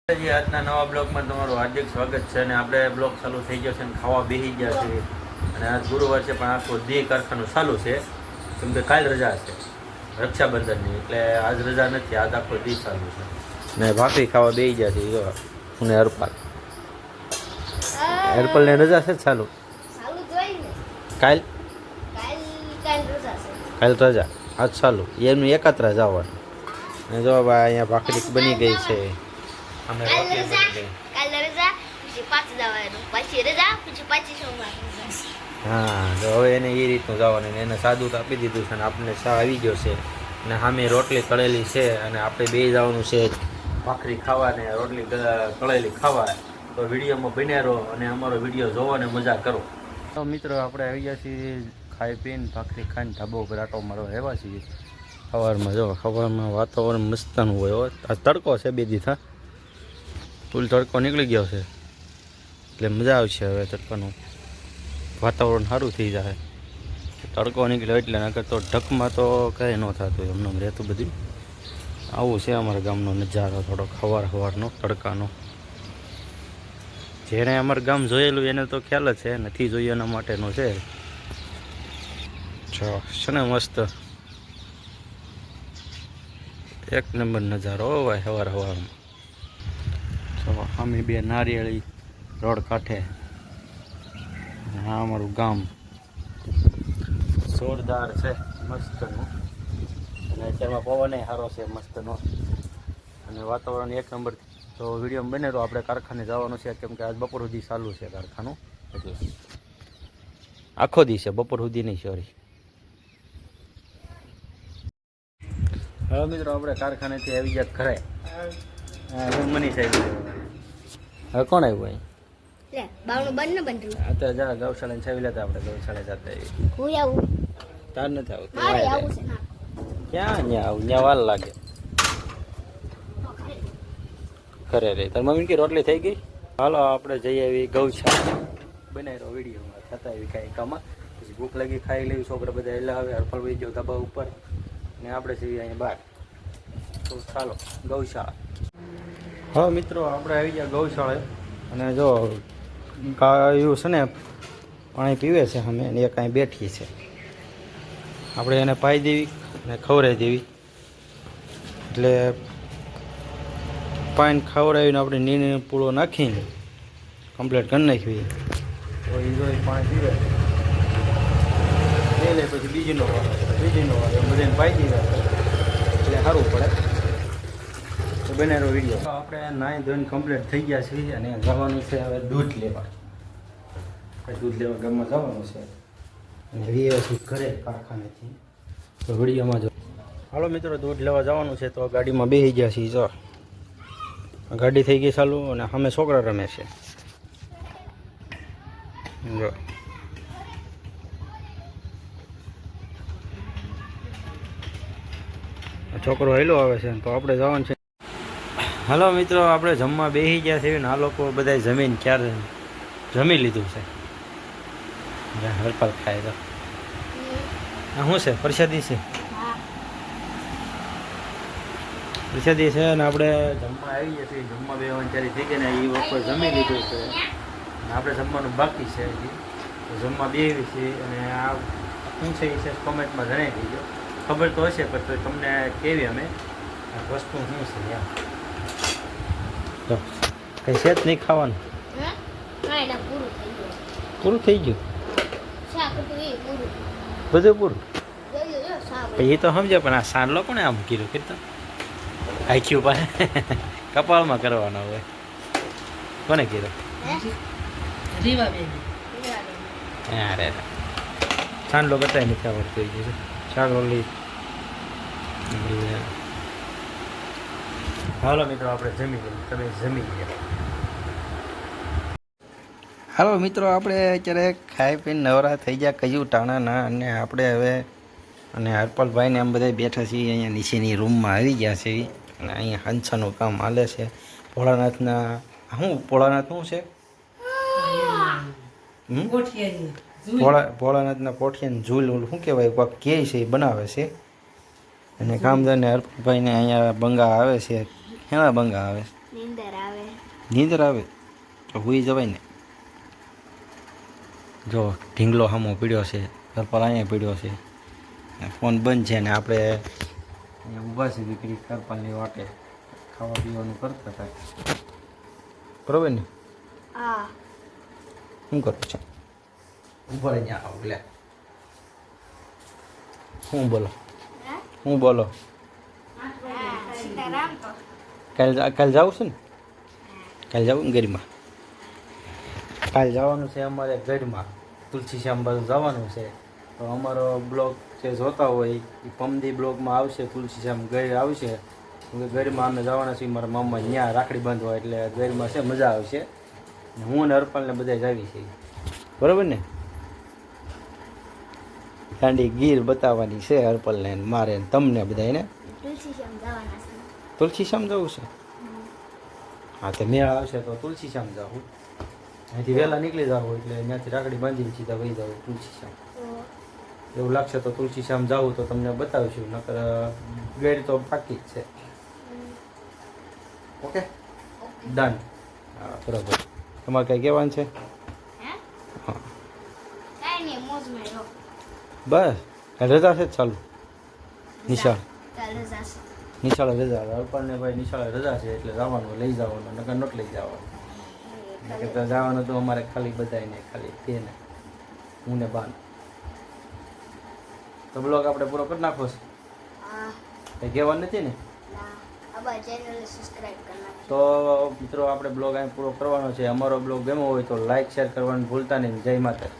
આજના નવા બ્લોગમાં તમારું હાર્દિક સ્વાગત છે અને આપણે બ્લોગ ચાલુ થઈ ગયો છે અને ખાવા બેસી ગયા છે અને આજ ગુરુવાર છે પણ આખો દી કારખાનું ચાલુ છે કેમ કે કાલ રજા છે રક્ષાબંધનની એટલે આજ રજા નથી આજ આખો દી ચાલુ છે ને ભાખરી ખાવા બેસી ગયા છે જો અને હરપાલને રજા છે ચાલુ કાલ રજા આજ ચાલુ એમનું એકત્ર જવાનું અને જો અહીંયા ભાખરી બની ગઈ છે અમે રોટલી બની ગઈ હા તો હવે એને એ રીતનું જવાનું એને સાદું તો આપી દીધું છે અને આપણને ચા આવી ગયો છે અને સામે રોટલી તળેલી છે અને આપણે બે જવાનું છે ભાખરી ખાવા ને રોટલી તળેલી ખાવા તો વિડીયોમાં બન્યા રહો અને અમારો વિડીયો જોવો અને મજા કરો તો મિત્રો આપણે આવી ગયા છીએ ખાઈ પીને ભાખરી ખાઈને ધાબા ઉપર આટો મારવા આવ્યા છીએ સવારમાં જો સવારમાં વાતાવરણ મસ્તનું હોય આ તડકો છે બે દીધા ફૂલ તડકો નીકળી ગયો છે એટલે મજા આવશે હવે તડકાનું વાતાવરણ સારું થઈ જાય તડકો નીકળ્યો એટલે નકર તો ઢકમાં તો કંઈ ન થતું એમને રહેતું બધું આવું છે અમારા ગામનો નજારો થોડો સવારનો તડકાનો જેણે અમારું ગામ જોયેલું એને તો ખ્યાલ જ છે નથી જોયું એના માટેનું છે ને મસ્ત એક નંબર નજારો હોય સવારમાં તો અમે બે નારિયેળી રોડ કાંઠે હા અમારું ગામ જોરદાર છે મસ્તનું અને અત્યારમાં પવન સારો છે મસ્તનો અને વાતાવરણ એક નંબર તો વિડીયો બને તો આપણે કારખાને જવાનું છે કેમ કે આજ બપોર સુધી ચાલુ છે કારખાનું એટલે આખો દી છે બપોર સુધી નહીં સોરી હવે મિત્રો આપણે કારખાનેથી આવી ગયા ઘરે મની સાહેબ હવે કોણ આવ્યું અત્યારે જા ગૌશાળા છાવી લેતા આપણે ગૌશાળા જતા તાર નથી આવું ક્યાં ત્યાં આવું ત્યાં વાર લાગે ઘરે રહી તાર મમ્મી કે રોટલી થઈ ગઈ હાલો આપણે જઈએ એવી ગૌશાળા બનાવી રહ્યો વિડીયોમાં થતા એવી કાંઈ કામમાં પછી ભૂખ લાગી ખાઈ લેવી છોકરા બધા એટલે હવે હરફળ વહી ગયો ધાબા ઉપર ને આપણે જઈએ અહીંયા બહાર તો ચાલો ગૌશાળા હા મિત્રો આપણે આવી ગયા ગૌશાળા અને જો ગાયું છે ને પાણી પીવે છે અમે એને કાંઈ બેઠી છે આપણે એને પાઈ દેવી અને ખવડાવી દેવી એટલે પાણી ખવડાવીને આપણે નીણ પૂળો નાખીને કમ્પ્લીટ કરી નાખવી તો એ જો પાણી પીવે એ લે પછી બીજીનો વાર બધાને પાઈ દેવા એટલે સારું પડે તો બનાવેલો વિડીયો આપણે નાહી ધોઈને કમ્પ્લીટ થઈ ગયા છીએ અને જવાનું છે હવે દૂધ લેવા ગામમાં જવાનું છે અને વ્યવસ્થિત ઘરે કારખાનેથી તો વિડીયોમાં જો હાલો મિત્રો દૂધ લેવા જવાનું છે તો ગાડીમાં બેસી ગયા છીએ જો ગાડી થઈ ગઈ ચાલુ અને સામે છોકરા રમે છે જો છોકરો હેલો આવે છે તો આપણે જવાનું છે હાલો મિત્રો આપણે જમવા બેસી ગયા છીએ ને આ લોકો બધા જમીન ક્યારે જમી લીધું છે હરપાલ ખાય તો શું છે પ્રસાદી છે પ્રસાદી છે અને આપણે જમવા આવી ગયા છીએ જમવા બેવાની ત્યારે થઈ ગઈ ને એ વખત જમી લીધું છે અને આપણે જમવાનું બાકી છે હજી તો જમવા બેવી છીએ અને આ શું છે એ છે કોમેન્ટમાં જણાવી દીધો ખબર તો હશે પણ તમને કેવી અમે આ વસ્તુ શું છે એમ તો કંઈ છે જ નહીં ખાવાનું પૂરું થઈ ગયું બધું પૂરું એ તો સમજે પણ આ સાંડલો કોને આમ કીધું કીધું આઈક્યુ પાસે કપાળમાં કરવાનો હોય કોને કીધું અરે સાંડલો બતાવી નથી આવડતું થઈ ગયું શાકરોલી હાલો મિત્રો આપણે જમી લઈએ તમે જમી ગયા હાલો મિત્રો આપણે અત્યારે ખાઈ પીને નવરા થઈ ગયા કયું ટાણાના અને આપણે હવે અને હરપાલભાઈને આમ બધા બેઠા છીએ અહીંયા નીચેની રૂમમાં આવી ગયા છે અને અહીંયા હંસાનું કામ હાલે છે ભોળાનાથના શું ભોળાનાથ શું છે ભોળાનાથના પોઠિયાનું ઝૂલ શું કહેવાય કોઈક કહે છે એ બનાવે છે અને કામદારને હરપાલભાઈને અહીંયા બંગા આવે છે એના બંગા આવે નીંદર આવે તો હુઈ જવાય ને. જો ઢીંગલો સામો પીડ્યો છે, ઘરપાલ અહીંયા પીડ્યો છે, ફોન બંધ છે ને આપણે અહીંયા ઊભા છે દીકરી ઘરપાલની વાટે ખાવા પીવાનું કરતા હતા. બરોબર ને? હા. શું કરું છું? ઉભા રહી ત્યાં આવો લે. શું બોલો? શું બોલો? કાલે જવું છે ને? કાલે જવું ને ગઢમાં? કાલે જવાનું છે અમારે ગઢમાં, તુલસીશ્યામ બાજુ જવાનું છે. તો અમારો બ્લોગ જે જોતા હોય એ પમદી બ્લોગમાં આવશે. તુલસીશ્યામ ગઢ આવશે. ગઢમાં અમે જવાના છીએ મારા મામા ત્યાં રાખડી બાંધવા, એટલે ગઢમાં છે મજા આવશે. હું ને હરપાલને બધા જ આવી છીએ. બરાબર ને? દાંડી ગીર બતાવવાની છે હરપાલને મારે તમને બધાને. તુલસીશ્યામ જવું છે? હા તો મેળ આવશે તો તુલસીશ્યામ જાઉં. અહીંથી વહેલા નીકળી જાવ એટલે ત્યાંથી રાખડી બાંધીને સીધા વહી જાવ તુલસીશ્યામ. એવું લાગશે તો તુલસીશ્યામ જાવું તો તમને બતાવીશું, નકર ગેડ તો બાકી જ છે. Okay done. હા બરાબર. તમારે કંઈ કહેવાનું છે? હા બસ રજા છે ચાલુ નિશાળ. નિશાળે રજા અર્પણને ભાઈ નિશાળે રજા છે એટલે જવાનું, લઈ જવાનું, નકર નોટ લઈ જવાનું. નકર જવાનું તો અમારે ખાલી બધાને ખાલી તેને હું ને બાન. તો બ્લોગ આપણે પૂરો કરી નાખો છે. કંઈ કહેવાનું નથી ને? તો મિત્રો આપણે બ્લોગ અહીં પૂરો કરવાનો છે. અમારો બ્લોગ ગમ્યો હોય તો લાઈક શેર કરવાનું ભૂલતા નહીં. જય માતા.